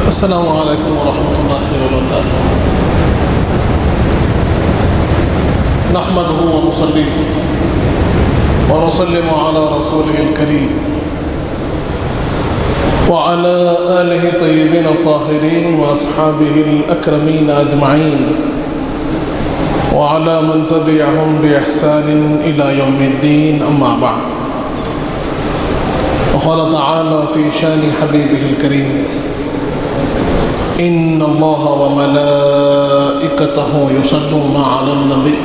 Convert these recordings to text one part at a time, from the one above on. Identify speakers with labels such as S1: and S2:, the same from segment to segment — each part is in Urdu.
S1: السلام علیکم ورحمۃ اللہ وبرکاتہ۔ نحمده ونصلي ونسلم على رسوله الكريم وعلى آله الطيبين الطاهرين وأصحابه الأكرمين أجمعين وعلى من تبعهم بإحسان إلى يوم الدين، أما بعد، وقال تعالى في شان حبيبه الكريم: إن الله وملائكته يصلون على النبي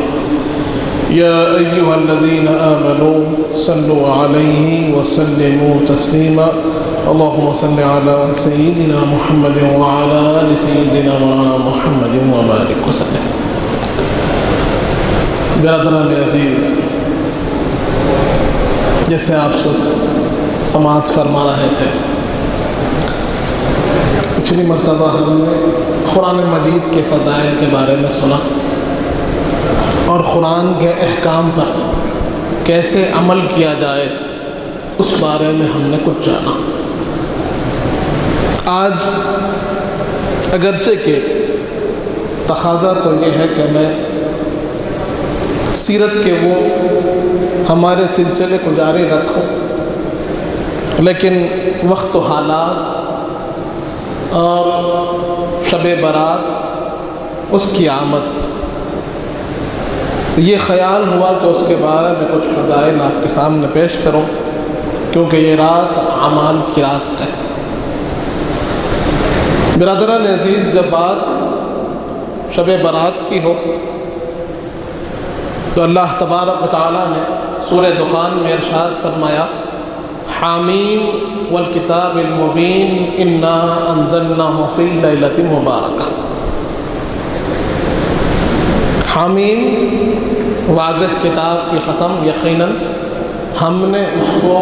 S1: يا أيها الذين آمنوا صلوا عليه وسلموا تسليما اللهم صل على سيدنا محمد وعلى آل سيدنا محمد وبارك وسلم۔ برادران عزیز، جیسے آپ سب سماعت فرما رہے تھے، پچھلی مرتبہ ہم نے قرآن مجید کے فضائل کے بارے میں سنا اور قرآن کے احکام پر کیسے عمل کیا جائے اس بارے میں ہم نے کچھ جانا۔ آج اگرچہ کہ تقاضا تو یہ ہے کہ میں سیرت کے وہ ہمارے سلسلے کو جاری رکھوں، لیکن وقت و حالات اور شب برات اس کی آمد، یہ خیال ہوا کہ اس کے بارے میں کچھ فضائل آپ کے سامنے پیش کروں، کیونکہ یہ رات اعمال کی رات ہے۔ برادران عزیز، جب بات شب برات کی ہو تو اللہ تبارک و تعالیٰ نے سورہ دخان میں ارشاد فرمایا: حامیم والکتاب المبین انا انزلناہ فی لیلۃ مبارکہ۔ حامیم، واضح کتاب کی قسم، یقیناً ہم نے اس کو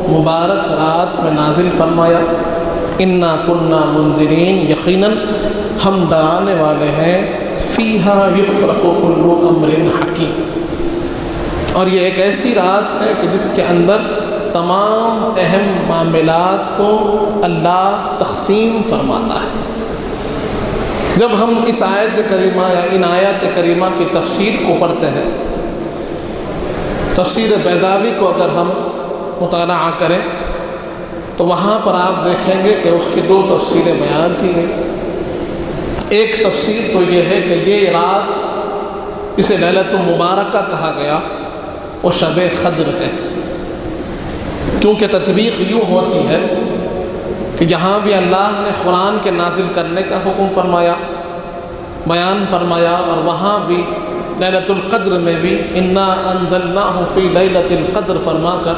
S1: مبارک رات میں نازل فرمایا۔ انا کنا منذرین، یقیناً ہم ڈرانے والے ہیں۔ فیہا یفرق کل امر حکیم، اور یہ ایک ایسی رات ہے کہ جس کے اندر تمام اہم معاملات کو اللہ تقسیم فرماتا ہے۔ جب ہم اس آیت کریمہ یا ان آیات کریمہ کی تفسیر کو پڑھتے ہیں، تفسیر بیضاوی کو اگر ہم مطالعہ کریں تو وہاں پر آپ دیکھیں گے کہ اس کی دو تفسیریں بیان کی گئی۔ ایک تفسیر تو یہ ہے کہ یہ رات اسے لیلۃ المبارکہ کہا گیا، وہ شب قدر ہے، کیونکہ تطبیق یوں ہوتی ہے کہ جہاں بھی اللہ نے قرآن کے نازل کرنے کا حکم فرمایا، بیان فرمایا، اور وہاں بھی لیلۃ القدر میں بھی انا انزلناہ فی لیلۃ القدر فرما کر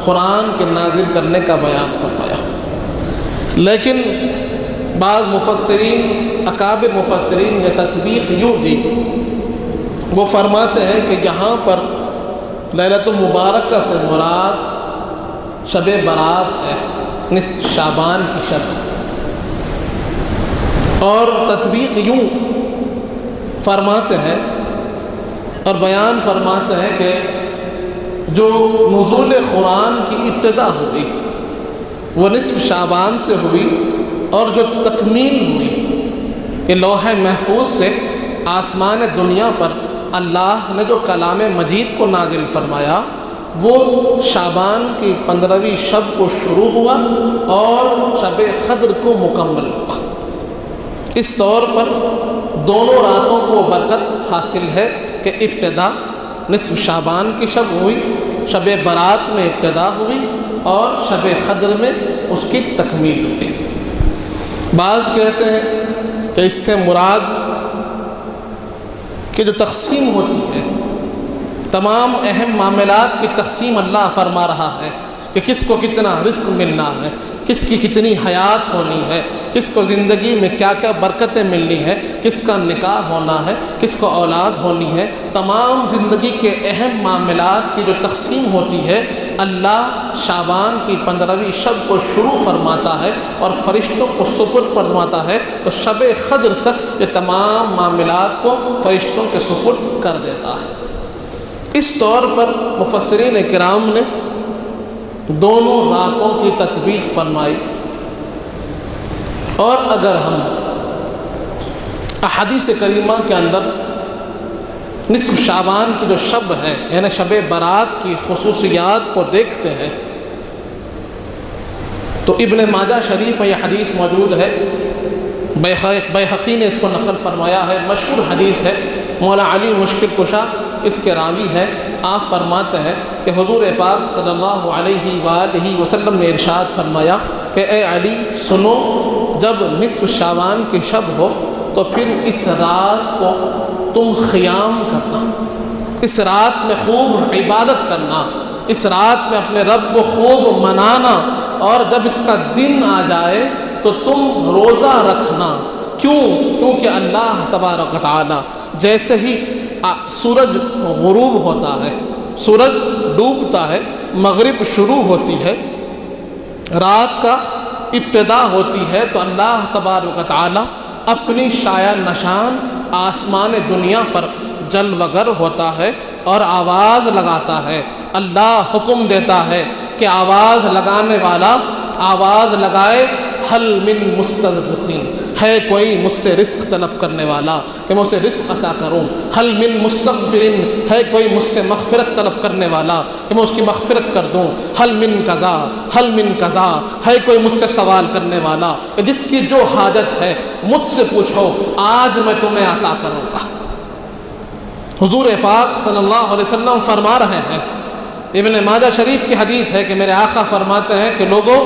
S1: قرآن کے نازل کرنے کا بیان فرمایا۔ لیکن بعض مفسرین، اکابر مفسرین نے تطبیق یوں دی، وہ فرماتے ہیں کہ یہاں پر لیلۃ المبارکہ سے مراد شب برات ہے، نصف شعبان کی شب، اور تطبیق یوں فرماتے ہیں اور بیان فرماتے ہیں کہ جو نزول قرآن کی ابتدا ہوئی وہ نصف شعبان سے ہوئی، اور جو تکمیل ہوئی کہ لوح محفوظ سے آسمان دنیا پر اللہ نے جو کلام مجید کو نازل فرمایا وہ شعبان کی 15ویں شب کو شروع ہوا اور شب قدر کو مکمل ہوا۔ اس طور پر دونوں راتوں کو برکت حاصل ہے کہ ابتدا نصف شعبان کی شب ہوئی، شب برات میں ابتدا ہوئی اور شب قدر میں اس کی تکمیل ہوئی۔ بعض کہتے ہیں کہ اس سے مراد کہ جو تقسیم ہوتی ہے، تمام اہم معاملات کی تقسیم اللہ فرما رہا ہے کہ کس کو کتنا رزق ملنا ہے، کس کی کتنی حیات ہونی ہے، کس کو زندگی میں کیا کیا برکتیں ملنی ہے، کس کا نکاح ہونا ہے، کس کو اولاد ہونی ہے۔ تمام زندگی کے اہم معاملات کی جو تقسیم ہوتی ہے، اللہ شعبان کی 15ویں شب کو شروع فرماتا ہے اور فرشتوں کو سپرد فرماتا ہے، تو شب قدر تک یہ تمام معاملات کو فرشتوں کے سپرد کر دیتا ہے۔ اس طور پر مفسرین کرام نے دونوں راتوں کی تطبیق فرمائی اور اگر ہم احادیث کریمہ کے اندر نصف شعبان کی جو شب ہے یعنی شب برات کی خصوصیات کو دیکھتے ہیں تو ابن ماجہ شریف میں یہ حدیث موجود ہے، بیہقی نے اس کو نقل فرمایا ہے، مشہور حدیث ہے، مولا علی مشکل کشا اس کے راوی ہیں۔ آپ فرماتے ہیں کہ حضور پاک صلی اللہ علیہ وآلہ وسلم نے ارشاد فرمایا کہ اے علی سنو، جب نصف شعبان کی شب ہو تو پھر اس رات کو تم قیام کرنا، اس رات میں خوب عبادت کرنا، اس رات میں اپنے رب کو خوب منانا، اور جب اس کا دن آ جائے تو تم روزہ رکھنا۔ کیونکہ اللہ تبارک و تعالی جیسے ہی سورج غروب ہوتا ہے، سورج ڈوبتا ہے، مغرب شروع ہوتی ہے، رات کا ابتدا ہوتی ہے، تو اللہ تبارک و تعالی اپنی شایع نشان آسمان دنیا پر جلوگر ہوتا ہے اور آواز لگاتا ہے۔ اللہ حکم دیتا ہے کہ آواز لگانے والا آواز لگائے، حل من مسترزقین، ہے کوئی مجھ سے رزق طلب کرنے والا کہ میں اسے رزق عطا کروں، حل من مستغفرین، ہے کوئی مجھ سے مغفرت طلب کرنے والا کہ میں اس کی مغفرت کر دوں، حل من قضا، حل من قضا، ہے کوئی مجھ سے سوال کرنے والا کہ جس کی جو حاجت ہے مجھ سے پوچھو، آج میں تمہیں عطا کروں گا۔ حضور پاک صلی اللہ علیہ وسلم فرما رہے ہیں، ابن ماجہ شریف کی حدیث ہے کہ میرے آقا فرماتے ہیں کہ لوگوں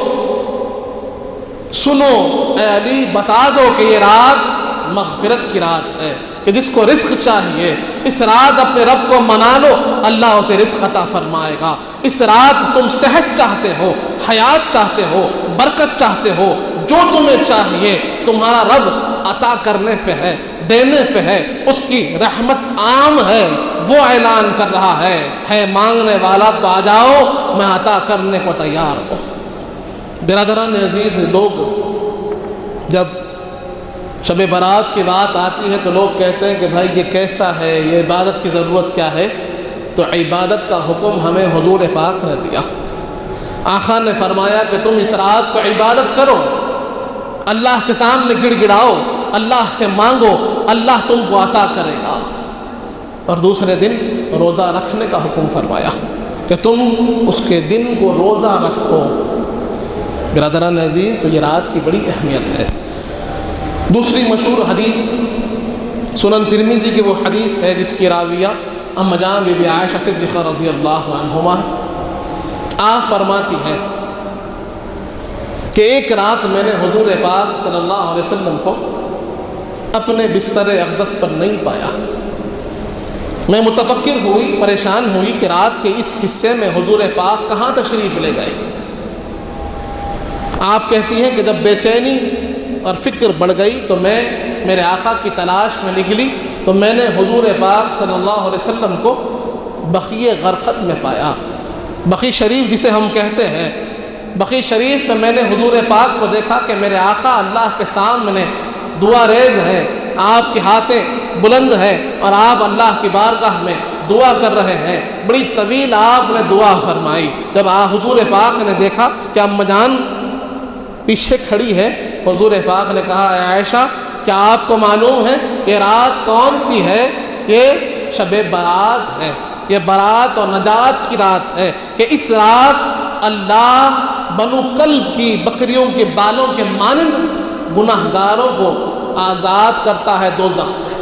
S1: سنو، اے علی بتا دو کہ یہ رات مغفرت کی رات ہے، کہ جس کو رزق چاہیے اس رات اپنے رب کو منا لو، اللہ اسے رزق عطا فرمائے گا۔ اس رات تم صحت چاہتے ہو، حیات چاہتے ہو، برکت چاہتے ہو، جو تمہیں چاہیے تمہارا رب عطا کرنے پہ ہے، دینے پہ ہے، اس کی رحمت عام ہے، وہ اعلان کر رہا ہے مانگنے والا تو آ جاؤ، میں عطا کرنے کو تیار ہوں۔ برادران عزیز، لوگ جب شب برات کی بات آتی ہے تو لوگ کہتے ہیں کہ بھائی یہ کیسا ہے، یہ عبادت کی ضرورت کیا ہے؟ تو عبادت کا حکم ہمیں حضور پاک نے دیا۔ آقا نے فرمایا کہ تم اس رات کو عبادت کرو، اللہ کے سامنے گڑ گڑاؤ، اللہ سے مانگو، اللہ تم کو عطا کرے گا۔ اور دوسرے دن روزہ رکھنے کا حکم فرمایا کہ تم اس کے دن کو روزہ رکھو۔ برادران عزیز، تو یہ رات کی بڑی اہمیت ہے۔ دوسری مشہور حدیث سنن ترمذی کی وہ حدیث ہے جس کی راویہ ام جان بی بی عائشہ صدیقہ رضی اللہ عنہما، آپ فرماتی ہیں کہ ایک رات میں نے حضور پاک صلی اللہ علیہ وسلم کو اپنے بستر اقدس پر نہیں پایا۔ میں متفکر ہوئی، پریشان ہوئی کہ رات کے اس حصے میں حضور پاک کہاں تشریف لے گئے۔ آپ کہتی ہیں کہ جب بے چینی اور فکر بڑھ گئی تو میں میرے آقا کی تلاش میں نکلی تو میں نے حضور پاک صلی اللہ علیہ وسلم کو بقیع غرقد میں پایا۔ بقیع شریف جسے ہم کہتے ہیں، بقیع شریف میں میں نے حضور پاک کو دیکھا کہ میرے آقا اللہ کے سامنے دعا ریز ہیں، آپ کے ہاتھیں بلند ہیں اور آپ اللہ کی بارگاہ میں دعا کر رہے ہیں۔ بڑی طویل آپ نے دعا فرمائی۔ جب حضور پاک نے دیکھا کہ ام جان پیچھے کھڑی ہے، حضور پاک نے کہا اے عائشہ کیا آپ کو معلوم ہے یہ رات کون سی ہے؟ یہ شب برات ہے، یہ برات اور نجات کی رات ہے کہ اس رات اللہ بنو کلب کی بکریوں کے بالوں کے مانند گناہگاروں کو آزاد کرتا ہے دوزخ سے۔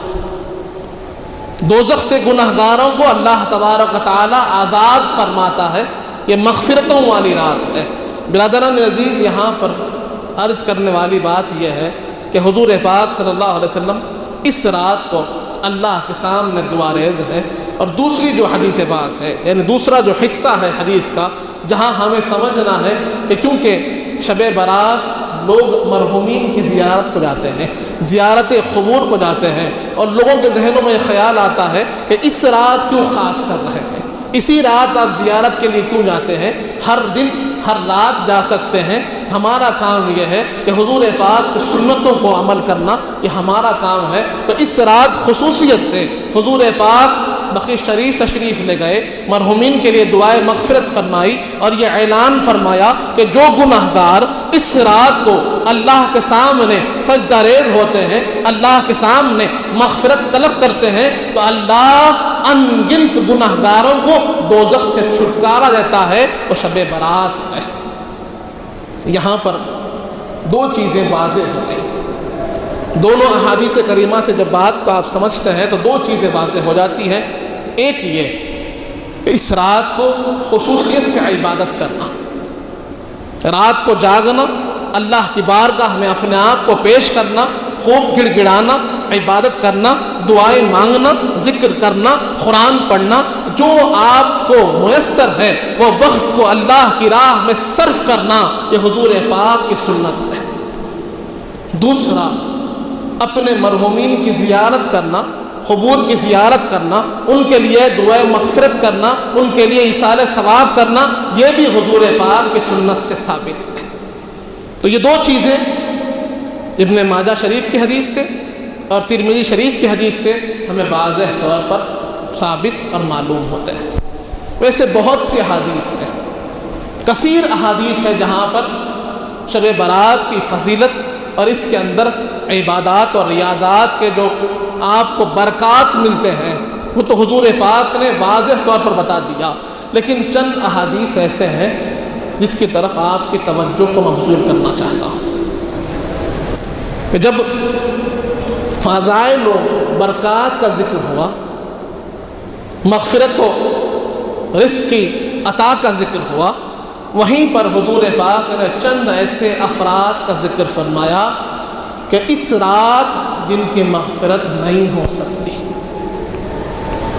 S1: دوزخ سے گناہگاروں کو اللہ تبارک و تعالی آزاد فرماتا ہے۔ یہ مغفرتوں والی رات ہے۔ برادران عزیز، یہاں پر عرض کرنے والی بات یہ ہے کہ حضور پاک صلی اللہ علیہ وسلم اس رات کو اللہ کے سامنے دعا ریز ہے۔ اور دوسری جو حدیث پاک ہے، یعنی دوسرا جو حصہ ہے حدیث کا، جہاں ہمیں سمجھنا ہے کہ کیونکہ شب برات لوگ مرحومین کی زیارت کو جاتے ہیں، زیارت قبور کو جاتے ہیں، اور لوگوں کے ذہنوں میں یہ خیال آتا ہے کہ اس رات کیوں خاص کر رہے ہیں، اسی رات آپ زیارت کے لیے کیوں جاتے ہیں؟ ہر دن ہر رات جا سکتے ہیں۔ ہمارا کام یہ ہے کہ حضور پاک کی سنتوں کو عمل کرنا، یہ ہمارا کام ہے۔ تو اس رات خصوصیت سے حضور پاک بقیع شریف تشریف لے گئے، مرحومین کے لیے دعائے مغفرت فرمائی اور یہ اعلان فرمایا کہ جو گناہ گار اس رات کو اللہ کے سامنے سجدہ ریز ہوتے ہیں، اللہ کے سامنے مغفرت طلب کرتے ہیں، تو اللہ ان گنت گناہ گاروں کو دوزخ سے چھٹکارا دیتا ہے۔ وہ شب برات ہے۔ یہاں پر دو چیزیں واضح ہو گئی، دونوں احادیث کریمہ سے جب بات کو آپ سمجھتے ہیں تو دو چیزیں واضح ہو جاتی ہیں۔ ایک یہ کہ اس رات کو خصوصیت سے عبادت کرنا، رات کو جاگنا، اللہ کی بارگاہ میں اپنے آپ کو پیش کرنا، خوب گڑ گڑانا، عبادت کرنا، دعائیں مانگنا، ذکر کرنا، قرآن پڑھنا، جو آپ کو میسر ہے وہ وقت کو اللہ کی راہ میں صرف کرنا، یہ حضور پاک کی سنت ہے۔ دوسرا، اپنے مرحومین کی زیارت کرنا، قبور کی زیارت کرنا، ان کے لیے دعائے مغفرت کرنا، ان کے لیے ایصال ثواب کرنا، یہ بھی حضور پاک کی سنت سے ثابت ہے۔ تو یہ دو چیزیں ابن ماجہ شریف کی حدیث سے اور ترمذی شریف کی حدیث سے ہمیں واضح طور پر ثابت اور معلوم ہوتے ہیں۔ ویسے بہت سی احادیث ہیں، کثیر احادیث ہے جہاں پر شب برات کی فضیلت اور اس کے اندر عبادات اور ریاضات کے جو آپ کو برکات ملتے ہیں وہ تو حضور پاک نے واضح طور پر بتا دیا، لیکن چند احادیث ایسے ہیں جس کی طرف آپ کی توجہ کو مبذول کرنا چاہتا ہوں کہ جب فضائل و برکات کا ذکر ہوا، مغفرت و رزق کی عطا کا ذکر ہوا، وہیں پر حضور پاک نے چند ایسے افراد کا ذکر فرمایا کہ اس رات جن کی مغفرت نہیں ہو سکتی،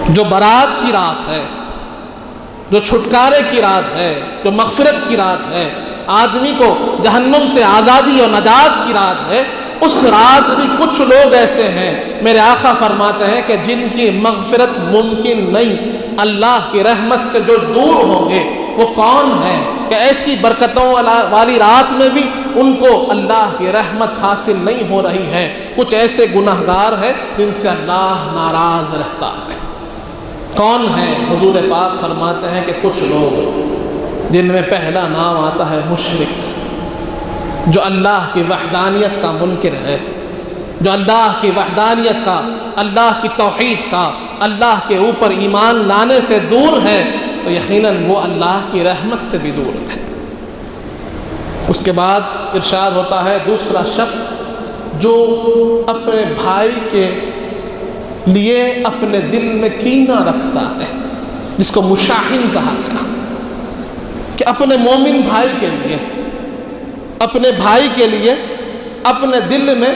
S1: جو برات کی رات ہے، جو چھٹکارے کی رات ہے، جو مغفرت کی رات ہے، آدمی کو جہنم سے آزادی اور نجات کی رات ہے، اس رات بھی کچھ لوگ ایسے ہیں، میرے آقا فرماتے ہیں کہ جن کی مغفرت ممکن نہیں، اللہ کی رحمت سے جو دور ہوں گے وہ کون ہیں کہ ایسی برکتوں والی رات میں بھی ان کو اللہ کی رحمت حاصل نہیں ہو رہی ہے۔ کچھ ایسے گناہ گار ہیں جن سے اللہ ناراض رہتا ہے۔ کون ہیں؟ حضور پاک فرماتے ہیں کہ کچھ لوگ جن میں پہلا نام آتا ہے مشرک، جو اللہ کی وحدانیت کا منکر ہے، جو اللہ کی وحدانیت کا، اللہ کی توحید کا، اللہ کے اوپر ایمان لانے سے دور ہے، تو یقیناً وہ اللہ کی رحمت سے بھی دور ہے۔ اس کے بعد ارشاد ہوتا ہے دوسرا شخص جو اپنے بھائی کے لیے اپنے دل میں کینہ رکھتا ہے، جس کو مشاحن کہا گیا، کہ اپنے مومن بھائی کے لیے، اپنے بھائی کے لیے اپنے دل میں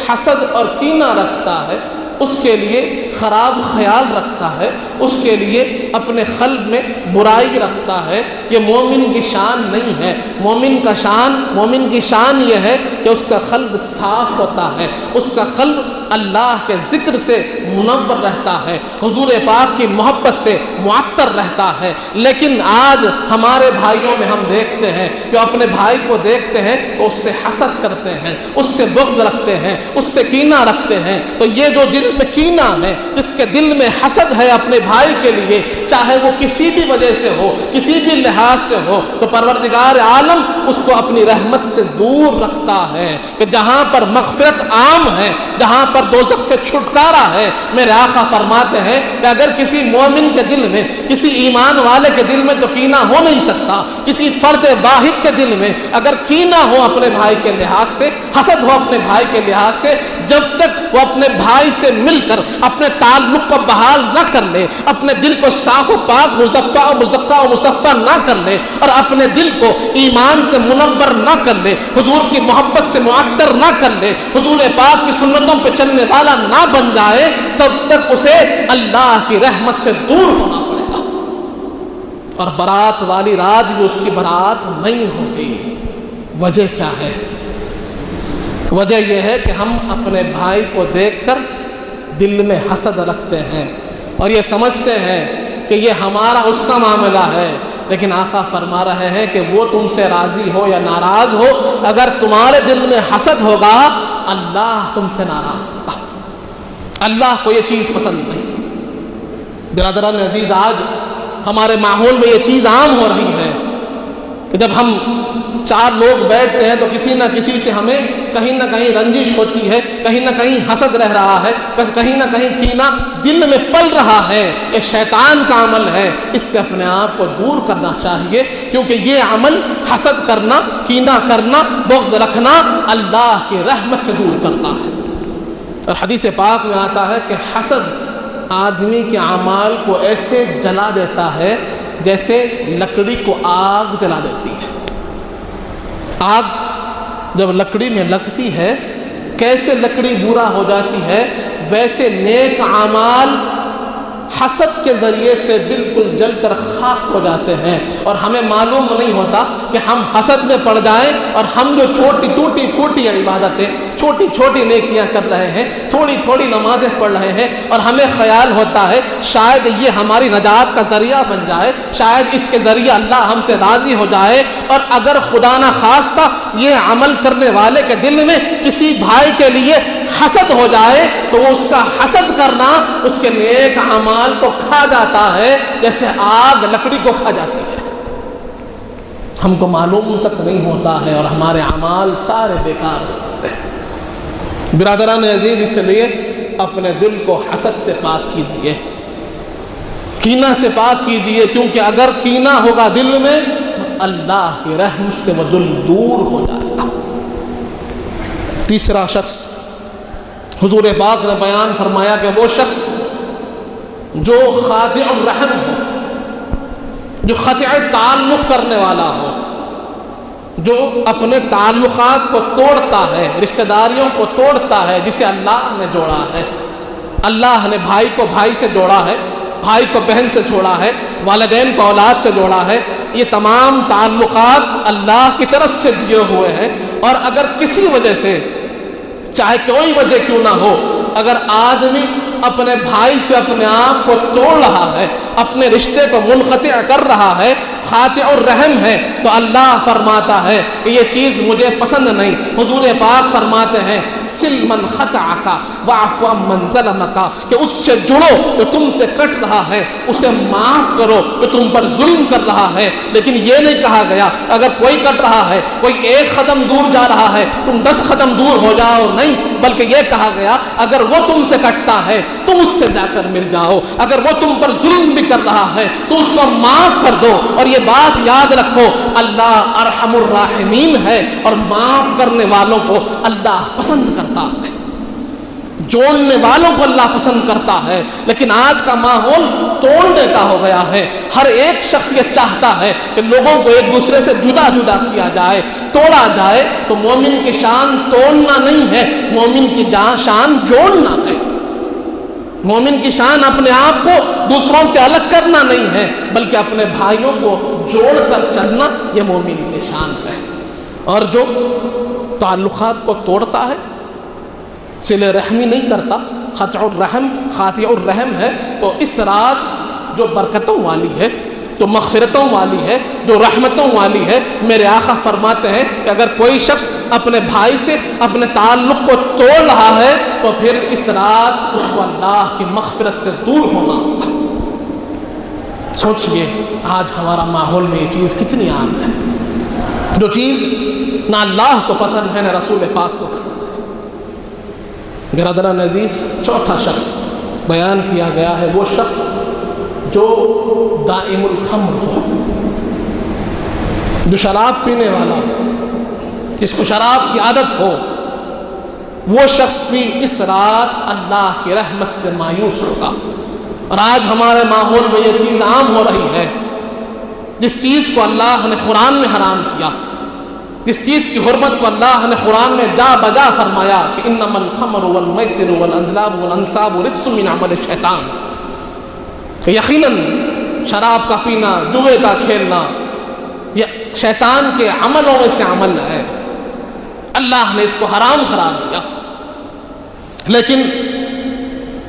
S1: حسد اور کینہ رکھتا ہے، اس کے لیے خراب خیال رکھتا ہے، اس کے لیے اپنے قلب میں برائی رکھتا ہے، یہ مومن کی شان نہیں ہے۔ مومن کی شان یہ ہے کہ اس کا قلب صاف ہوتا ہے، اس کا قلب اللہ کے ذکر سے منور رہتا ہے، حضور پاک کی محبت سے معطر رہتا ہے۔ لیکن آج ہمارے بھائیوں میں ہم دیکھتے ہیں کہ اپنے بھائی کو دیکھتے ہیں تو اس سے حسد کرتے ہیں، اس سے بغض رکھتے ہیں، اس سے کینہ رکھتے ہیں۔ تو یہ جو دل میں کینہ ہے، اس کے دل میں حسد ہے اپنے بھائی کے لیے، چاہے وہ کسی بھی وجہ سے ہو، کسی بھی لحاظ سے ہو، تو پروردگار عالم اس کو اپنی رحمت سے دور رکھتا ہے کہ جہاں پر مغفرت عام ہے، جہاں پر دوزخ سے چھٹکارا ہے، میرے آقا فرماتے ہیں کہ اگر کسی مومن کے دل میں، کسی ایمان والے کے دل میں تو کینہ ہو نہیں سکتا، کسی فرد واحد کے دل میں اگر کینہ ہو اپنے بھائی کے لحاظ سے، حسد ہو اپنے بھائی کے لحاظ سے، جب تک وہ اپنے بھائی سے مل کر اپنے تعلق کو بحال نہ کر لے، اپنے دل کو صاف و پاک، مزکا و مزکا و مصفا نہ کر لے، اور اپنے دل کو ایمان سے منور نہ کر لے، حضور کی محبت سے معطر نہ کر لے، حضور پاک کی سنتوں پہ چلنے والا نہ بن جائے، تب تک اسے اللہ کی رحمت سے دور ہونا پڑے گا، اور برات والی رات بھی اس کی برات نہیں ہوگی۔ وجہ کیا ہے؟ وجہ یہ ہے کہ ہم اپنے بھائی کو دیکھ کر دل میں حسد رکھتے ہیں اور یہ سمجھتے ہیں کہ یہ ہمارا اس کا معاملہ ہے، لیکن آقا فرما رہے ہیں کہ وہ تم سے راضی ہو یا ناراض ہو، اگر تمہارے دل میں حسد ہوگا اللہ تم سے ناراض ہوگا، اللہ کو یہ چیز پسند نہیں۔ برادران عزیز، آج ہمارے ماحول میں یہ چیز عام ہو رہی ہے کہ جب ہم 4 لوگ بیٹھتے ہیں تو کسی نہ کسی سے ہمیں کہیں نہ کہیں رنجش ہوتی ہے، کہیں نہ کہیں حسد رہ رہا ہے، کہیں نہ کہیں کینہ دل میں پل رہا ہے۔ یہ شیطان کا عمل ہے، اس سے اپنے آپ کو دور کرنا چاہیے، کیونکہ یہ عمل حسد کرنا، کینہ کرنا، بغض رکھنا اللہ کی رحمت سے دور کرتا ہے۔ اور حدیث پاک میں آتا ہے کہ حسد آدمی کے اعمال کو ایسے جلا دیتا ہے جیسے لکڑی کو آگ جلا دیتی ہے۔ آگ جب لکڑی میں لگتی ہے، کیسے لکڑی برا ہو جاتی ہے، ویسے نیک اعمال حسد کے ذریعے سے بالکل جل کر خاک ہو جاتے ہیں، اور ہمیں معلوم نہیں ہوتا کہ ہم حسد میں پڑ جائیں اور ہم جو چھوٹی ٹوٹی پھوٹی عبادتیں، چھوٹی چھوٹی نیکیاں کر رہے ہیں، تھوڑی تھوڑی نمازیں پڑھ رہے ہیں، اور ہمیں خیال ہوتا ہے شاید یہ ہماری نجات کا ذریعہ بن جائے، شاید اس کے ذریعے اللہ ہم سے راضی ہو جائے۔ اور اگر خدا نہ خواستہ یہ عمل کرنے والے کے دل میں کسی بھائی کے لیے حسد ہو جائے تو وہ اس کا حسد کرنا اس کے نیک اعمال کو کھا جاتا ہے، جیسے آگ لکڑی کو کھا جاتی ہے۔ ہم کو معلوم تک نہیں ہوتا ہے اور ہمارے اعمال سارے بیکار ہوتے ہیں۔ برادران عزیز، اس لیے اپنے دل کو حسد سے پاک کیجیے، کینہ سے پاک کیجیے، کیونکہ اگر کینہ ہوگا دل میں تو اللہ کی رحمت سے وہ دل دور ہو جائے گا۔ تیسرا شخص حضور پاک نے بیان فرمایا کہ وہ شخص جو خاطع الرحم ہو، جو قطع تعلق کرنے والا ہو، جو اپنے تعلقات کو توڑتا ہے، رشتہ داریوں کو توڑتا ہے، جسے اللہ نے جوڑا ہے۔ اللہ نے بھائی کو بھائی سے جوڑا ہے، بھائی کو بہن سے جوڑا ہے، والدین کو اولاد سے جوڑا ہے۔ یہ تمام تعلقات اللہ کی طرف سے دیے ہوئے ہیں، اور اگر کسی وجہ سے، چاہے کوئی وجہ کیوں نہ ہو، اگر آدمی اپنے بھائی سے اپنے آپ کو توڑ رہا ہے، اپنے رشتے کو منقطع کر رہا ہے، قاطع الرحم ہے، تو اللہ فرماتا ہے کہ یہ چیز مجھے پسند نہیں۔ حضور پاک فرماتے ہیں سل من قطعک واعف عمن ظلمک، کہ اس سے جڑو جو تم سے کٹ رہا ہے، اسے معاف کرو جو تم پر ظلم کر رہا ہے۔ لیکن یہ نہیں کہا گیا اگر کوئی کٹ رہا ہے، کوئی 1 قدم دور جا رہا ہے، تم 10 قدم دور ہو جاؤ، نہیں، بلکہ یہ کہا گیا اگر وہ تم سے کٹتا ہے تم اس سے جا کر مل جاؤ، اگر وہ تم پر ظلم بھی کر رہا ہے تو اس کو معاف کر دو۔ اور یہ بات یاد رکھو، اللہ ارحم الراحمین ہے، اور معاف کرنے والوں کو اللہ پسند کرتا ہے، جوڑنے والوں کو اللہ پسند کرتا ہے۔ لیکن آج کا ماحول توڑنے کا ہو گیا ہے، ہر ایک شخص یہ چاہتا ہے کہ لوگوں کو ایک دوسرے سے جدا جدا کیا جائے، توڑا جائے۔ تو مومن کی شان توڑنا نہیں ہے، مومن کی شان جوڑنا ہے۔ مومن کی شان اپنے آپ کو دوسروں سے الگ کرنا نہیں ہے، بلکہ اپنے بھائیوں کو جوڑ کر چلنا، یہ مومن کی شان ہے۔ اور جو تعلقات کو توڑتا ہے، صلہ رحمی نہیں کرتا، قاطع الرحم ہے، تو اس رات جو برکتوں والی ہے، جو مغفرتوں والی ہے، جو رحمتوں والی ہے، میرے آقا فرماتے ہیں کہ اگر کوئی شخص اپنے بھائی سے اپنے تعلق کو توڑ رہا ہے تو پھر اس رات اس کو اللہ کی مغفرت سے دور ہونا ہوگا۔ سوچئے آج ہمارا ماحول میں یہ چیز کتنی عام ہے، جو چیز نہ اللہ کو پسند ہے نہ رسول پاک کو پسند ہے۔ برادران عزیز، چوتھا شخص بیان کیا گیا ہے وہ شخص جو دائم الخمر ہو، جو شراب پینے والا، جس کو شراب کی عادت ہو، وہ شخص بھی اس رات اللہ کی رحمت سے مایوس ہوگا۔ اور آج ہمارے ماحول میں یہ چیز عام ہو رہی ہے، جس چیز کو اللہ نے قرآن میں حرام کیا، جس چیز کی حرمت کو اللہ نے قرآن میں جا بجا فرمایا کہ انما الخمر والمیسر والازلام والانصاب رجس من عمل الشیطان، کہ یقیناً شراب کا پینا، جوے کا کھیلنا یہ شیطان کے عملوں میں سے عمل ہے، اللہ نے اس کو حرام قرار دیا۔ لیکن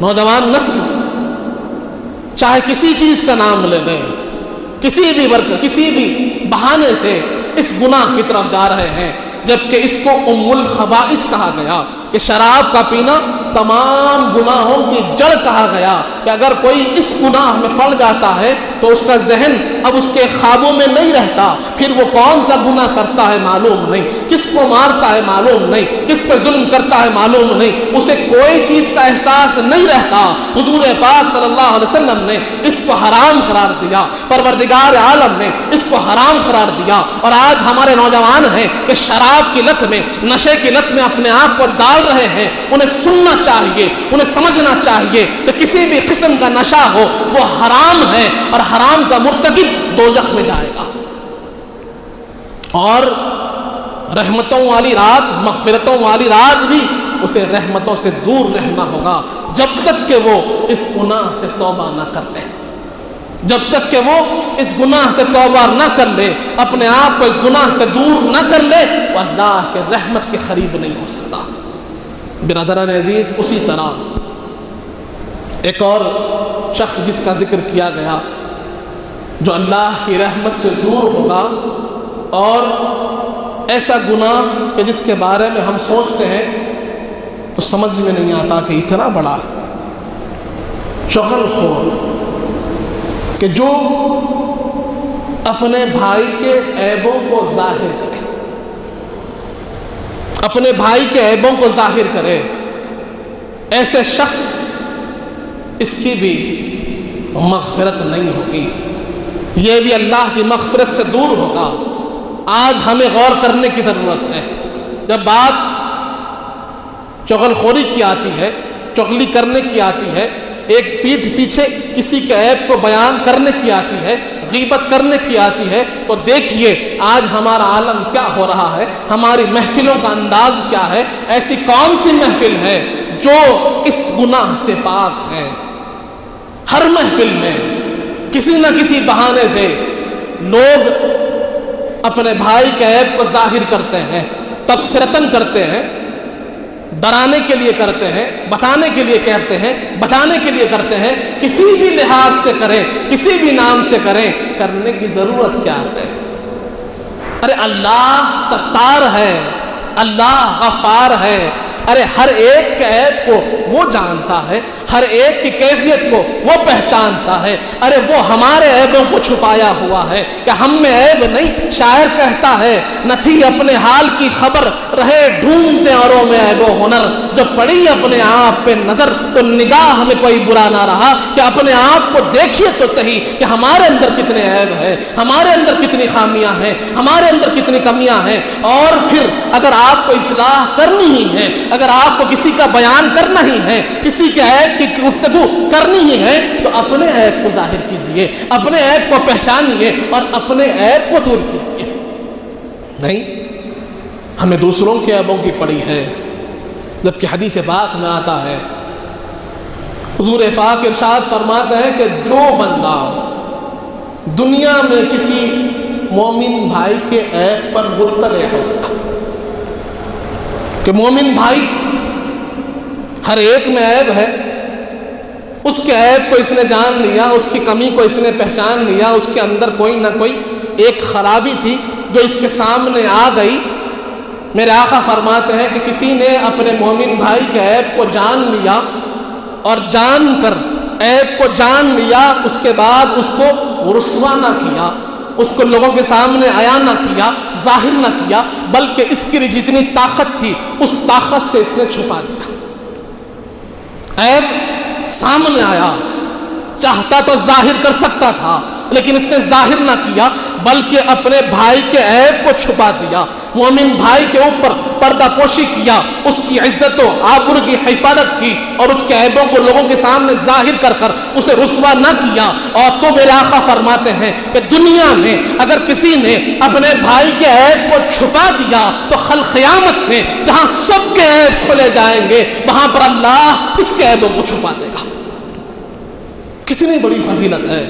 S1: نوجوان نسل چاہے کسی چیز کا نام لے لیں، کسی بھی بہانے سے اس گناہ کی طرف جا رہے ہیں، جبکہ اس کو ام الخبائث کہا گیا کہ شراب کا پینا تمام گناہوں کی جڑ کہا گیا کہ اگر کوئی اس گناہ میں پڑ جاتا ہے تو اس کا ذہن اب اس کے خوابوں میں نہیں رہتا، پھر وہ کون سا گناہ کرتا ہے معلوم نہیں، کس کو مارتا ہے معلوم نہیں، کس پہ ظلم کرتا ہے معلوم نہیں، اسے کوئی چیز کا احساس نہیں رہتا۔ حضور پاک صلی اللہ علیہ وسلم نے اس کو حرام قرار دیا، پروردگار عالم نے اس کو حرام قرار دیا۔ اور آج ہمارے نوجوان ہیں کہ شراب کی لت میں، نشے کی لت میں اپنے آپ کو ڈال رہے ہیں۔ انہیں سننا چاہیے، انہیں سمجھنا چاہیے کہ کسی بھی قسم کا نشہ ہو وہ حرام ہے، اور حرام کا مرتکب دوزخ میں جائے گا۔ اور رحمتوں والی رات، مغفرتوں والی رات بھی اسے رحمتوں سے دور رہنا ہوگا جب تک کہ وہ اس گناہ سے توبہ نہ کر لے، جب تک کہ وہ اس گناہ سے توبہ نہ کر لے، اپنے آپ کو اس گناہ سے دور نہ کر لے، وہ اللہ کے رحمت کے قریب نہیں ہو سکتا۔ برادران عزیز، اسی طرح ایک اور شخص جس کا ذکر کیا گیا جو اللہ کی رحمت سے دور ہوگا، اور ایسا گناہ کہ جس کے بارے میں ہم سوچتے ہیں تو سمجھ میں نہیں آتا کہ اتنا بڑا چغل خور، کہ جو اپنے بھائی کے عیبوں کو ظاہر کرے، اپنے بھائی کے عیبوں کو ظاہر کرے، ایسے شخص اس کی بھی مغفرت نہیں ہوگی، یہ بھی اللہ کی مغفرت سے دور ہوگا۔ آج ہمیں غور کرنے کی ضرورت ہے۔ جب بات چغل خوری کی آتی ہے، چغلی کرنے کی آتی ہے، ایک پیٹھ پیچھے کسی کے عیب کو بیان کرنے کی آتی ہے، غیبت کرنے کی آتی ہے، تو دیکھیے آج ہمارا عالم کیا ہو رہا ہے، ہماری محفلوں کا انداز کیا ہے۔ ایسی کون سی محفل ہے جو اس گناہ سے پاک ہے؟ ہر محفل میں کسی نہ کسی بہانے سے لوگ اپنے بھائی کے عیب کو ظاہر کرتے ہیں، تبصرتاً کرتے ہیں، ڈرانے کے لیے کرتے ہیں، بتانے کے لیے کہتے ہیں، بچانے کے لیے کرتے ہیں، کسی بھی لحاظ سے کریں، کسی بھی نام سے کریں، کرنے کی ضرورت کیا ہے؟ ارے اللہ ستار ہے، اللہ غفار ہے، ارے ہر ایک کے عیب کو وہ جانتا ہے، ہر ایک کی کیفیت کو وہ پہچانتا ہے۔ ارے وہ ہمارے عیبوں کو چھپایا ہوا ہے کہ ہم میں عیب نہیں۔ شاعر کہتا ہے نہ تھی اپنے حال کی خبر، رہے ڈھونڈتے اوروں میں عیب و ہنر، جب پڑی اپنے آپ پہ نظر تو نگاہ میں کوئی برا نہ رہا۔ کہ اپنے آپ کو دیکھیے تو صحیح کہ ہمارے اندر کتنے عیب ہیں، ہمارے اندر کتنی خامیاں ہیں، ہمارے اندر کتنی کمیاں ہیں۔ اور پھر اگر آپ کو اصلاح کرنی ہی ہے، اگر آپ کو کسی کا بیان کرنا ہی ہے، کسی کے عیب کی گفتگو کرنی ہی ہے، تو اپنے عیب کو ظاہر کیجئے، اپنے عیب کو پہچانیے اور اپنے عیب کو دور کیجئے۔ نہیں، ہمیں دوسروں کے عیبوں کی پڑی ہے، جبکہ حدیث پاک میں آتا ہے، حضور پاک ارشاد فرماتے ہیں کہ جو بندہ دنیا میں کسی مومن بھائی کے عیب پر مطلع ہوگا، کہ مومن بھائی ہر ایک میں عیب ہے، اس کے عیب کو اس نے جان لیا، اس کی کمی کو اس نے پہچان لیا، اس کے اندر کوئی نہ کوئی ایک خرابی تھی جو اس کے سامنے آ گئی۔ میرے آقا فرماتے ہیں کہ کسی نے اپنے مومن بھائی کے عیب کو جان لیا، اور جان کر عیب کو جان لیا، اس کے بعد اس کو رسوا نہ کیا، اس کو لوگوں کے سامنے عیاں نہ کیا، ظاہر نہ کیا، بلکہ اس کی جتنی طاقت تھی اس طاقت سے اس نے چھپا دیا۔ عیب سامنے آیا، چاہتا تو ظاہر کر سکتا تھا، لیکن اس نے ظاہر نہ کیا بلکہ اپنے بھائی کے عیب کو چھپا دیا، مومن بھائی کے اوپر پردہ پوشی کیا، اس کی عزت و آبرو کی حفاظت کی، اور اس کے عیبوں کو لوگوں کے سامنے ظاہر کر کر اسے رسوا نہ کیا۔ اور تو میرے آقا فرماتے ہیں کہ دنیا میں اگر کسی نے اپنے بھائی کے عیب کو چھپا دیا تو خل قیامت میں جہاں سب کے عیب کھولے جائیں گے وہاں پر اللہ اس کے عیبوں کو چھپا دے گا۔ کتنی بڑی فضیلت ہے۔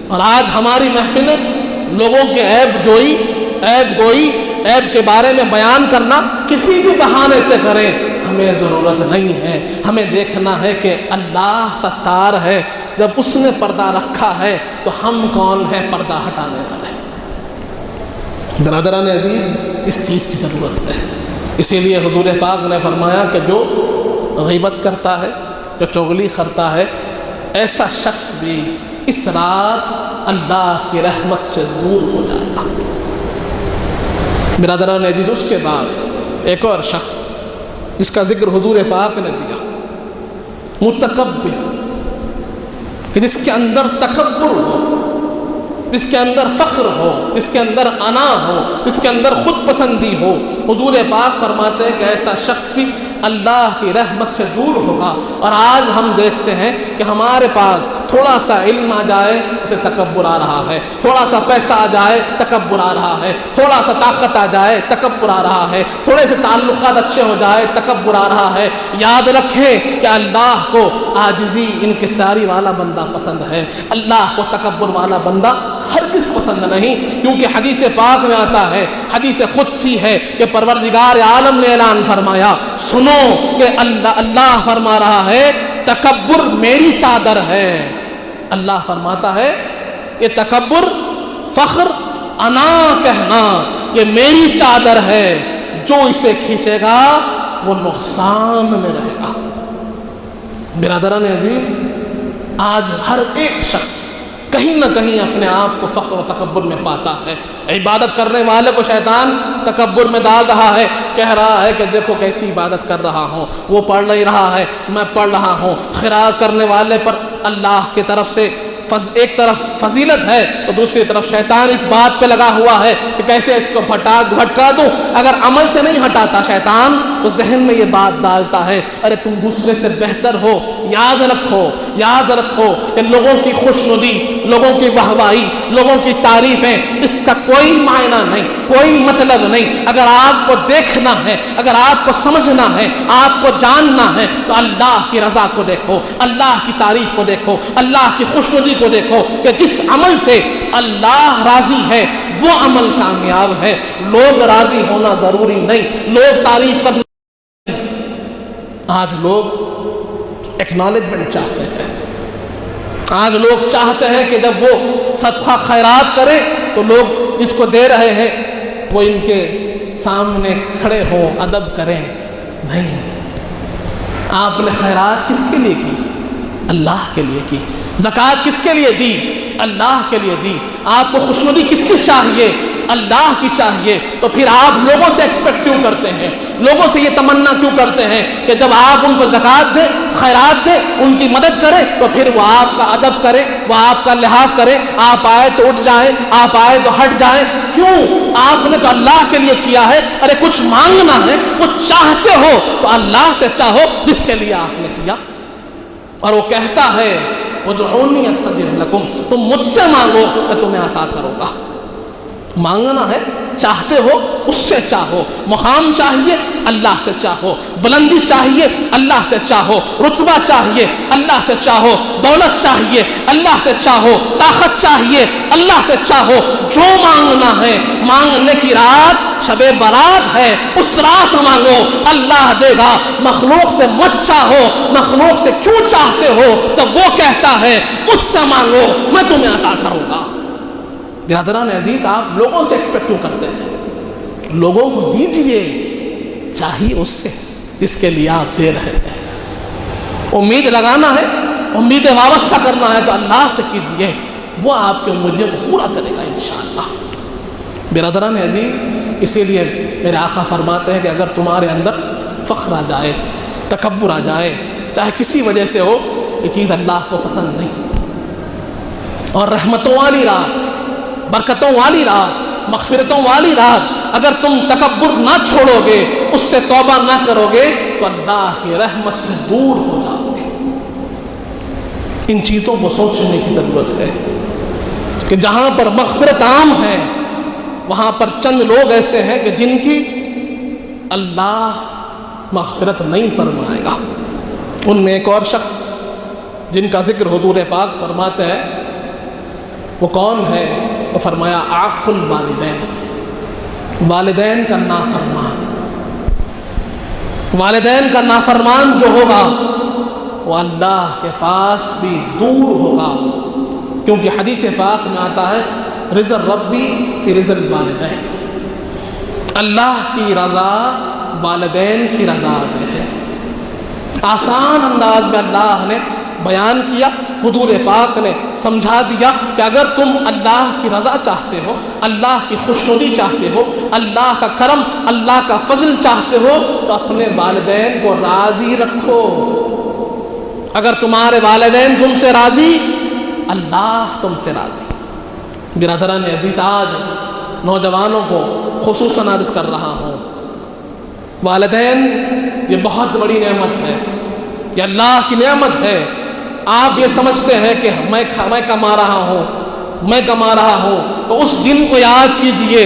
S1: اور آج ہماری محفلیں لوگوں کے عیب جوئی، عیب گوئی، عیب کے بارے میں بیان کرنا کسی بھی بہانے سے کریں، ہمیں ضرورت نہیں ہے۔ ہمیں دیکھنا ہے کہ اللہ ستار ہے، جب اس نے پردہ رکھا ہے تو ہم کون ہیں پردہ ہٹانے والے؟ برادران عزیز، اس چیز کی ضرورت ہے۔ اسی لیے حضور پاک نے فرمایا کہ جو غیبت کرتا ہے، جو چغلی کرتا ہے، ایسا شخص بھی اس رات اللہ کی رحمت سے دور ہو جائے گا۔ برادران عزیز، اس کے بعد ایک اور شخص جس کا ذکر حضور پاک نے دیا، متکبر، کہ جس کے اندر تکبر ہو، جس کے اندر فخر ہو، جس کے اندر انا ہو، جس کے اندر خود پسندی ہو۔ حضور پاک فرماتے ہیں کہ ایسا شخص بھی اللہ کی رحمت سے دور ہوگا۔ اور آج ہم دیکھتے ہیں کہ ہمارے پاس تھوڑا سا علم آ جائے اسے تکبر آ رہا ہے، تھوڑا سا پیسہ آ جائے تکبر آ رہا ہے، تھوڑا سا طاقت آ جائے تکبر آ رہا ہے، تھوڑے سے تعلقات اچھے ہو جائے تکبر آ رہا ہے۔ یاد رکھیں کہ اللہ کو عاجزی انکساری والا بندہ پسند ہے، اللہ کو تکبر والا بندہ ہرگز پسند نہیں، کیونکہ حدیث پاک میں آتا ہے، حدیث قدسی ہے کہ پروردگار عالم نے اعلان فرمایا، سنو کہ اللہ فرما رہا ہے تکبر میری چادر ہے۔ اللہ فرماتا ہے یہ تکبر، فخر، انا کہنا یہ میری چادر ہے، جو اسے کھینچے گا وہ نقصان میں رہے گا۔ برادران عزیز، آج ہر ایک شخص کہیں نہ کہیں اپنے آپ کو فخر و تکبر میں پاتا ہے۔ عبادت کرنے والے کو شیطان تکبر میں ڈال رہا ہے، کہہ رہا ہے کہ دیکھو کیسی عبادت کر رہا ہوں، وہ پڑھ نہیں رہا ہے میں پڑھ رہا ہوں۔ خیرات کرنے والے پر اللہ کی طرف سے ایک طرف فضیلت ہے تو دوسری طرف شیطان اس بات پہ لگا ہوا ہے کہ کیسے اس کو بھٹکا دوں۔ اگر عمل سے نہیں ہٹاتا شیطان تو ذہن میں یہ بات ڈالتا ہے، ارے تم دوسرے سے بہتر ہو۔ یاد رکھو کہ لوگوں کی خوشنودی، لوگوں کی واہواہی، لوگوں کی تعریفیں، اس کا کوئی معنی نہیں، کوئی مطلب نہیں۔ اگر آپ کو دیکھنا ہے، اگر آپ کو سمجھنا ہے، آپ کو جاننا ہے تو اللہ کی رضا کو دیکھو، اللہ کی تعریف کو دیکھو، اللہ کی خوشنودی کو دیکھو کہ جس عمل سے اللہ راضی ہے وہ عمل کامیاب ہے۔ لوگ راضی ہونا ضروری نہیں، لوگ تعریف کرنا۔ آج لوگ ایکنالجمنٹ چاہتے ہیں، آج لوگ چاہتے ہیں کہ جب وہ صدقہ خیرات کرے تو لوگ اس کو دے رہے ہیں، وہ ان کے سامنے کھڑے ہوں، ادب کریں۔ نہیں، آپ نے خیرات کس کے لیے کی؟ اللہ کے لیے کی۔ زکوٰۃ کس کے لیے دی؟ اللہ کے لیے دی۔ آپ کو خوشنودی کس کی چاہیے؟ اللہ کی چاہیے۔ تو پھر آپ لوگوں سے ایکسپیکٹ کیوں کرتے ہیں؟ لوگوں سے یہ تمنا کیوں کرتے ہیں کہ جب آپ ان کو زکوٰۃ دیں، خیرات دیں، ان کی مدد کریں تو پھر وہ آپ کا ادب کریں، وہ آپ کا لحاظ کریں، آپ آئے تو اٹھ جائیں، آپ آئے تو ہٹ جائیں؟ کیوں؟ آپ نے تو اللہ کے لیے کیا ہے۔ ارے کچھ مانگنا ہے، کچھ چاہتے ہو تو اللہ سے چاہو جس کے لیے آپ نے کیا۔ اور وہ کہتا ہے ادعونی استجب لکم، تم مجھ سے مانگو میں تمہیں عطا کروں گا۔ مانگنا ہے، چاہتے ہو اس سے چاہو، مقام چاہیے اللہ سے چاہو، بلندی چاہیے اللہ سے چاہو، رتبہ چاہیے اللہ سے چاہو، دولت چاہیے اللہ سے چاہو، طاقت چاہیے اللہ سے چاہو۔ جو مانگنا ہے، مانگنے کی رات شب برات ہے، اس رات مانگو، اللہ دے گا۔ مخلوق سے مت چاہو، مخلوق سے کیوں چاہتے ہو؟ تب وہ کہتا ہے مجھ سے مانگو میں تمہیں عطا کروں گا۔ برادران عزیز، آپ لوگوں سے ایکسپیکٹ کیوں کرتے ہیں؟ لوگوں کو دیجئے، چاہیے اس سے جس کے لیے آپ دے رہے ہیں۔ امید لگانا ہے، امیدیں وابستہ کرنا ہے تو اللہ سے کیجئے، وہ آپ کے امیدوں کو پورا کرے گا انشاءاللہ۔ برادران عزیز، اسی لیے میرے آقا فرماتے ہیں کہ اگر تمہارے اندر فخر آ جائے، تکبر آ جائے، چاہے کسی وجہ سے ہو، یہ چیز اللہ کو پسند نہیں۔ اور رحمتوں والی رات، برکتوں والی رات، مغفرتوں والی رات، اگر تم تکبر نہ چھوڑو گے، اس سے توبہ نہ کرو گے تو اللہ کی رحمت سے دور ہو جاؤ گے۔ ان چیزوں کو سوچنے کی ضرورت ہے کہ جہاں پر مغفرت عام ہے وہاں پر چند لوگ ایسے ہیں کہ جن کی اللہ مغفرت نہیں فرمائے گا۔ ان میں ایک اور شخص جن کا ذکر حضور پاک فرماتے ہیں، وہ کون ہے؟ تو فرمایا عاق الوالدین، والدین کا نافرمان۔ والدین کا نافرمان جو ہوگا وہ اللہ کے پاس بھی دور ہوگا، کیونکہ حدیث پاک میں آتا ہے رضا ربی فی رضا الوالدین، اللہ کی رضا والدین کی رضا میں ہے۔ آسان انداز میں اللہ نے بیان کیا، حضور پاک نے سمجھا دیا کہ اگر تم اللہ کی رضا چاہتے ہو، اللہ کی خوشنودی چاہتے ہو، اللہ کا کرم، اللہ کا فضل چاہتے ہو تو اپنے والدین کو راضی رکھو۔ اگر تمہارے والدین تم سے راضی، اللہ تم سے راضی۔ برادران عزیز، آج نوجوانوں کو خصوصاً عرض کر رہا ہوں، والدین یہ بہت بڑی نعمت ہے، یہ اللہ کی نعمت ہے۔ آپ یہ سمجھتے ہیں کہ میں کما رہا ہوں تو اس دن کو یاد کیجئے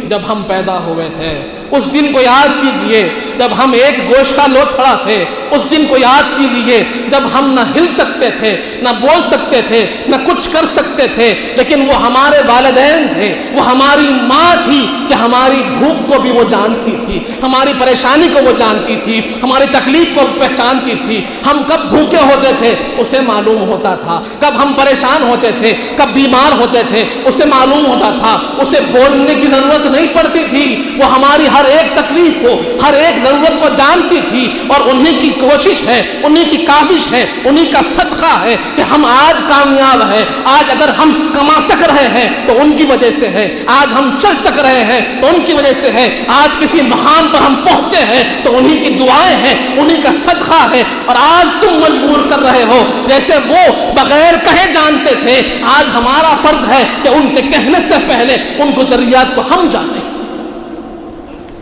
S1: جب ہم پیدا ہوئے تھے، اس دن کو یاد کیجئے جب ہم ایک گوشت کا لوتھڑا تھے، اس دن کو یاد کیجئے جب ہم نہ ہل سکتے تھے، نہ بول سکتے تھے، نہ کچھ کر سکتے تھے، لیکن وہ ہمارے والدین تھے، وہ ہماری ماں تھی کہ ہماری بھوک کو بھی وہ جانتی تھی، ہماری پریشانی کو وہ جانتی تھی، ہماری تکلیف کو پہچانتی تھی۔ ہم کب بھوکے ہوتے تھے اسے معلوم ہوتا تھا، کب ہم پریشان ہوتے تھے، کب بیمار ہوتے تھے اسے معلوم ہوتا تھا، اسے بولنے کی ضرورت نہیں پڑتی تھی، وہ ہماری ہر ایک تکلیف کو، ہر ایک ضرورت کو جانتی تھی، اور انہی کی کوشش ہے، انہی کی کاوش ہے، انہی کا صدقہ ہے کہ ہم آج کامیاب ہیں۔ آج اگر ہم کما سک رہے ہیں تو ان کی وجہ سے ہے، آج ہم چل سک رہے ہیں تو ان کی وجہ سے ہے، آج کسی مقام پر ہم پہنچے ہیں تو انہی کی دعائیں ہیں، انہی کا صدقہ ہے۔ اور آج تم مجبور کر رہے ہو، جیسے وہ بغیر کہے جانتے تھے، آج ہمارا فرض ہے کہ ان کے کہنے سے پہلے ان کو ضروریات کو ہم جانیں،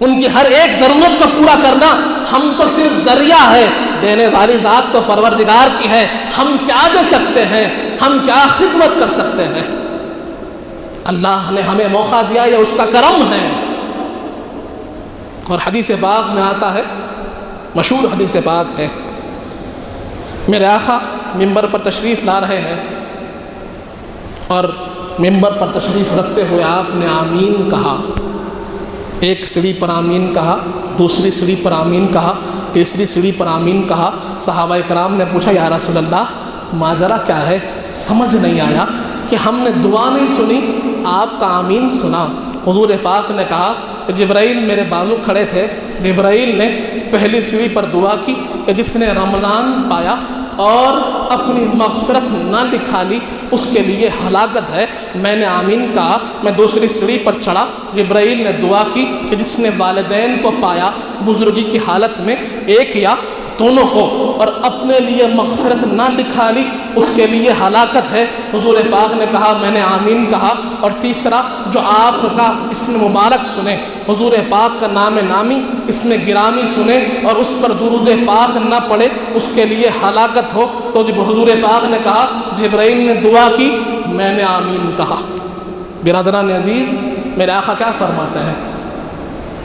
S1: ان کی ہر ایک ضرورت کو پورا کرنا۔ ہم تو صرف ذریعہ ہے، دینے والی ذات تو پروردگار کی ہے۔ ہم کیا دے سکتے ہیں، ہم کیا خدمت کر سکتے ہیں؟ اللہ نے ہمیں موقع دیا، یہ اس کا کرم ہے۔ اور حدیث پاک میں آتا ہے، مشہور حدیث پاک ہے، میرے آقا ممبر پر تشریف لا رہے ہیں اور ممبر پر تشریف رکھتے ہوئے آپ نے آمین کہا۔ ایک سیڑھی پر آمین کہا، دوسری سیڑھی پر آمین کہا، تیسری سیڑھی پر آمین کہا۔ صحابہ کرام نے پوچھا، یا رسول اللہ ماجرا کیا ہے؟ سمجھ نہیں آیا کہ ہم نے دعا نہیں سنی، آپ کا آمین سنا۔ حضور پاک نے کہا کہ جبرائیل میرے بازو کھڑے تھے، جبرائیل نے پہلی سیڑھی پر دعا کی کہ جس نے رمضان پایا اور اپنی مغفرت نہ لکھا لی اس کے لیے ہلاکت ہے۔ میں نے آمین کہا، میں دوسری سیڑھی پر چڑھا، جبرائیل نے دعا کی کہ جس نے والدین کو پایا بزرگی کی حالت میں، ایک یا دونوں کو، اور اپنے لیے مغفرت نہ لکھا لی اس کے لیے ہلاکت ہے۔ حضور پاک نے کہا، میں نے آمین کہا۔ اور تیسرا، جو آپ کا اسم مبارک سنے، حضور پاک کا نام نامی اسم گرامی سنے اور اس پر درود پاک نہ پڑے اس کے لیے ہلاکت ہو۔ تو جب حضور پاک نے کہا، جبرائیل نے دعا کی، میں نے آمین کہا۔ برادران عزیز، میرے آقا کیا فرماتے ہیں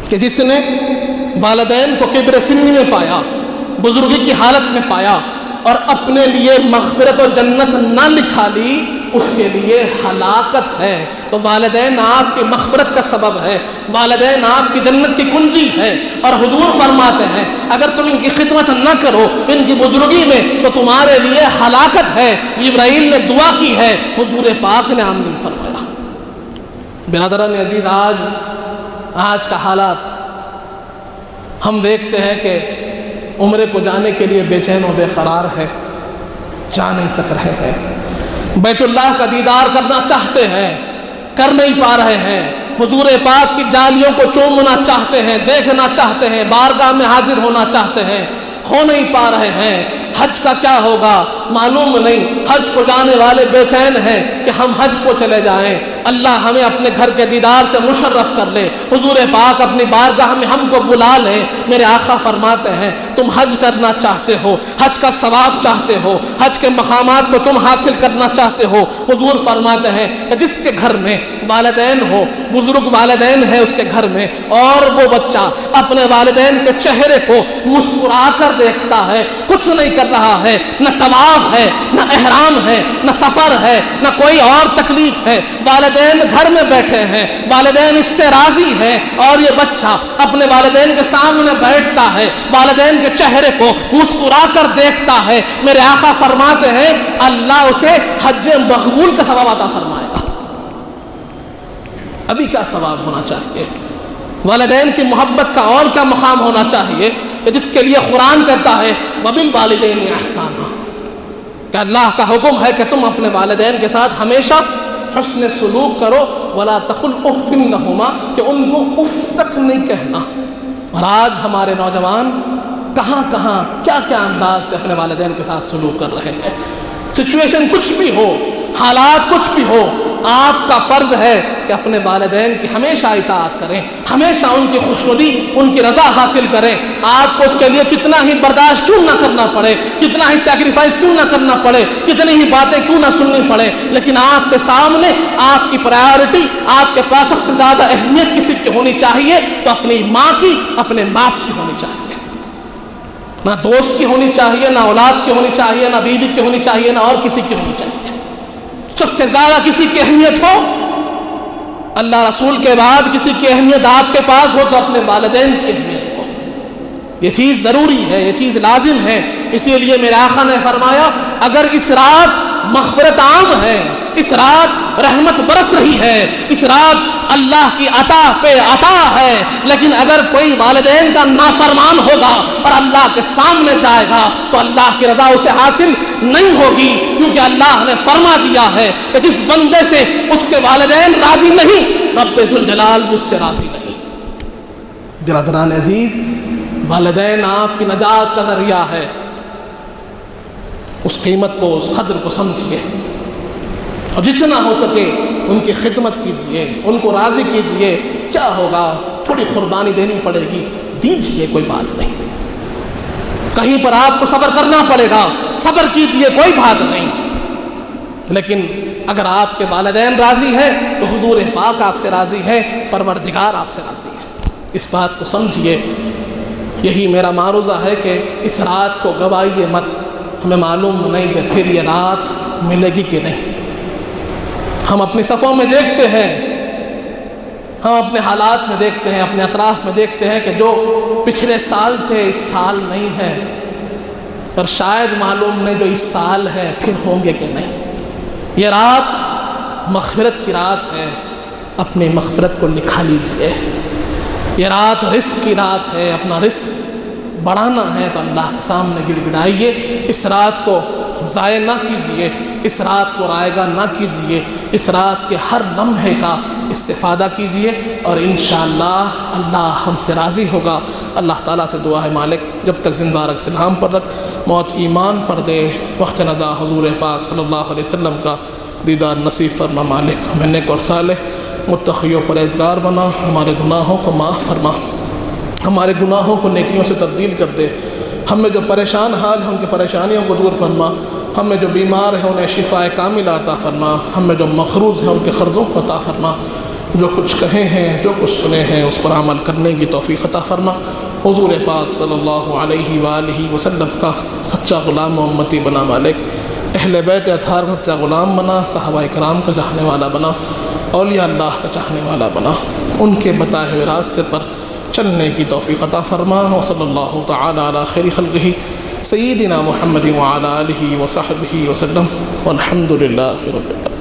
S1: کہ جس نے والدین کو کبر سن میں پایا، بزرگی کی حالت میں پایا اور اپنے لیے مغفرت و جنت نہ لکھا لی اس کے لیے ہلاکت ہے۔ تو والدین آپ کی مغفرت کا سبب ہے، والدین آپ کی جنت کی کنجی ہے۔ اور حضور فرماتے ہیں اگر تم ان کی خدمت نہ کرو ان کی بزرگی میں تو تمہارے لیے ہلاکت ہے۔ جبرائیل نے دعا کی ہے، حضور پاک نے آمین فرمایا۔ برادران عزیز، آج کا حالات ہم دیکھتے ہیں کہ عمرے کو جانے کے لیے بے چین و بے قرار ہے، جا نہیں سک رہے ہیں، بیت اللہ کا دیدار کرنا چاہتے ہیں، کر نہیں پا رہے ہیں، حضور پاک کی جالیوں کو چومنا چاہتے ہیں، دیکھنا چاہتے ہیں، بارگاہ میں حاضر ہونا چاہتے ہیں، ہو نہیں پا رہے ہیں۔ حج کا کیا ہوگا معلوم نہیں، حج کو جانے والے بے چین ہیں کہ ہم حج کو چلے جائیں، اللہ ہمیں اپنے گھر کے دیدار سے مشرف کر لے، حضور پاک اپنی بارگاہ میں ہم کو بلا لیں۔ میرے آقا فرماتے ہیں تم حج کرنا چاہتے ہو، حج کا ثواب چاہتے ہو، حج کے مقامات کو تم حاصل کرنا چاہتے ہو، حضور فرماتے ہیں کہ جس کے گھر میں والدین ہو، بزرگ والدین ہے اس کے گھر میں، اور وہ بچہ اپنے والدین کے چہرے کو مسکرا کر دیکھتا ہے، کچھ نہیں کر رہا ہے، نہ طواف ہے، نہ احرام ہے، نہ سفر ہے، نہ کوئی اور تکلیف ہے، والدین گھر میں بیٹھے ہیں، والدین اس سے راضی ہیں، اور یہ بچہ اپنے والدین کے سامنے بیٹھتا ہے، والدین کے چہرے کو مسکرا کر دیکھتا ہے، میرے آقا فرماتے ہیں اللہ اسے حج مقبول کا ثواب عطا فرمائے گا۔ ابھی کیا ثواب ہونا چاہیے، والدین کی محبت کا اور کیا مقام ہونا چاہیے جس کے لیے قرآن کہتا ہے وَبِالْوَالِدَيْنِ احسانا، کہ اللہ کا حکم ہے کہ تم اپنے والدین کے ساتھ ہمیشہ حسن سلوک کرو، وَلَا تَقُلْ أُفٍّ لَهُمَا، کہ ان کو اف تک نہیں کہنا۔ اور آج ہمارے نوجوان کہاں کہاں کیا کیا انداز سے اپنے والدین کے ساتھ سلوک کر رہے ہیں۔ سچویشن کچھ بھی ہو، حالات کچھ بھی ہو، آپ کا فرض ہے کہ اپنے والدین کی ہمیشہ اطاعت کریں، ہمیشہ ان کی خوشنودی، ان کی رضا حاصل کریں۔ آپ کو اس کے لیے کتنا ہی برداشت کیوں نہ کرنا پڑے، کتنا ہی سیکریفائس کیوں نہ کرنا پڑے، کتنی ہی باتیں کیوں نہ سننی پڑے، لیکن آپ کے سامنے آپ کی پرائیورٹی، آپ کے پاس سب سے زیادہ اہمیت کسی کی ہونی چاہیے تو اپنی ماں کی، اپنے باپ کی ہونی چاہیے۔ نہ دوست کی ہونی چاہیے، نہ اولاد کی ہونی چاہیے، نہ بیوی کی ہونی چاہیے، نہ اور کسی کی ہونی چاہیے۔ سب سے زیادہ کسی کی اہمیت ہو، اللہ رسول کے بعد کسی کی اہمیت آپ کے پاس ہو تو اپنے والدین کی اہمیت ہو۔ یہ چیز ضروری ہے، یہ چیز لازم ہے۔ اسی لیے میرے آقا نے فرمایا اگر اس رات مغفرت عام ہے، اس رات رحمت برس رہی ہے، اس رات اللہ کی عطا پہ عطا ہے، لیکن اگر کوئی والدین کا نافرمان ہوگا اور اللہ کے سامنے جائے گا تو اللہ کی رضا اسے حاصل نہیں ہوگی، کیونکہ اللہ نے فرما دیا ہے کہ جس بندے سے اس کے والدین راضی نہیں، رب ذوالجلال مجھ سے راضی نہیں۔ برادران عزیز، والدین آپ کی نجات کا ذریعہ ہے، اس قیمت کو، اس قدر کو سمجھیے، اور جتنا ہو سکے ان کی خدمت کیجیے، ان کو راضی کیجیے۔ کیا ہوگا، تھوڑی قربانی دینی پڑے گی، دیجیے، کوئی بات نہیں۔ کہیں پر آپ کو صبر کرنا پڑے گا، صبر کیجیے، کوئی بات نہیں۔ لیکن اگر آپ کے والدین راضی ہیں تو حضور پاک آپ سے راضی ہے، پروردگار آپ سے راضی ہے۔ اس بات کو سمجھیے۔ یہی میرا معروضہ ہے کہ اس رات کو گوائیے مت۔ ہمیں معلوم نہیں کہ پھر یہ رات ملے گی کہ نہیں۔ ہم اپنی صفوں میں دیکھتے ہیں، ہم اپنے حالات میں دیکھتے ہیں، اپنے اطراف میں دیکھتے ہیں کہ جو پچھلے سال تھے اس سال نہیں ہے، اور شاید معلوم نہیں جو اس سال ہے پھر ہوں گے کہ نہیں۔ یہ رات مغفرت کی رات ہے، اپنی مغفرت کو لکھا لیجیے۔ یہ رات رزق کی رات ہے، اپنا رزق بڑھانا ہے تو اللہ کے سامنے گڑ گڑائیے۔ اس رات کو ضائع نہ کیجیے، اس رات کو رائے گاہ نہ کیجیے، اس رات کے ہر لمحے کا استفادہ کیجیے، اور انشاءاللہ اللہ ہم سے راضی ہوگا۔ اللہ تعالیٰ سے دعا ہے مالک جب تک زندہ رکھ، سلام پر رکھ، موت ایمان پر دے، وقت نزا حضور پاک صلی اللہ علیہ وسلم کا دیدار نصیب فرما مالک، ہمیں نیک اور صالح متقی و پرہیزگار بنا، ہمارے گناہوں کو معاف فرما، ہمارے گناہوں کو نیکیوں سے تبدیل کر دے، ہمیں جو پریشان حال ہیں ان کی پریشانیوں کو دور فرما، ہمیں جو بیمار ہیں انہیں شفاء کاملہ عطا فرما، ہمیں جو مقروض ہیں ان کے قرضوں کو عطا فرما، جو کچھ کہے ہیں، جو کچھ سنے ہیں اس پر عمل کرنے کی توفیق عطا فرما۔ حضور پاک صلی اللہ علیہ وآلہ وسلم کا سچا غلام و امتی بنا مالک، اہل بیت اطہار کا سچا غلام بنا، صحابہ کرام کا چاہنے والا بنا، اولیاء اللہ کا چاہنے والا بنا، ان کے بتائے ہوئے راستے پر چلنے کی توفیق عطا فرما۔ وصلی اللہ تعالی علی خیر خلقہ سیدنا محمد وعلی آلہ وصحبہ وسلم، والحمد للہ رب العالمین۔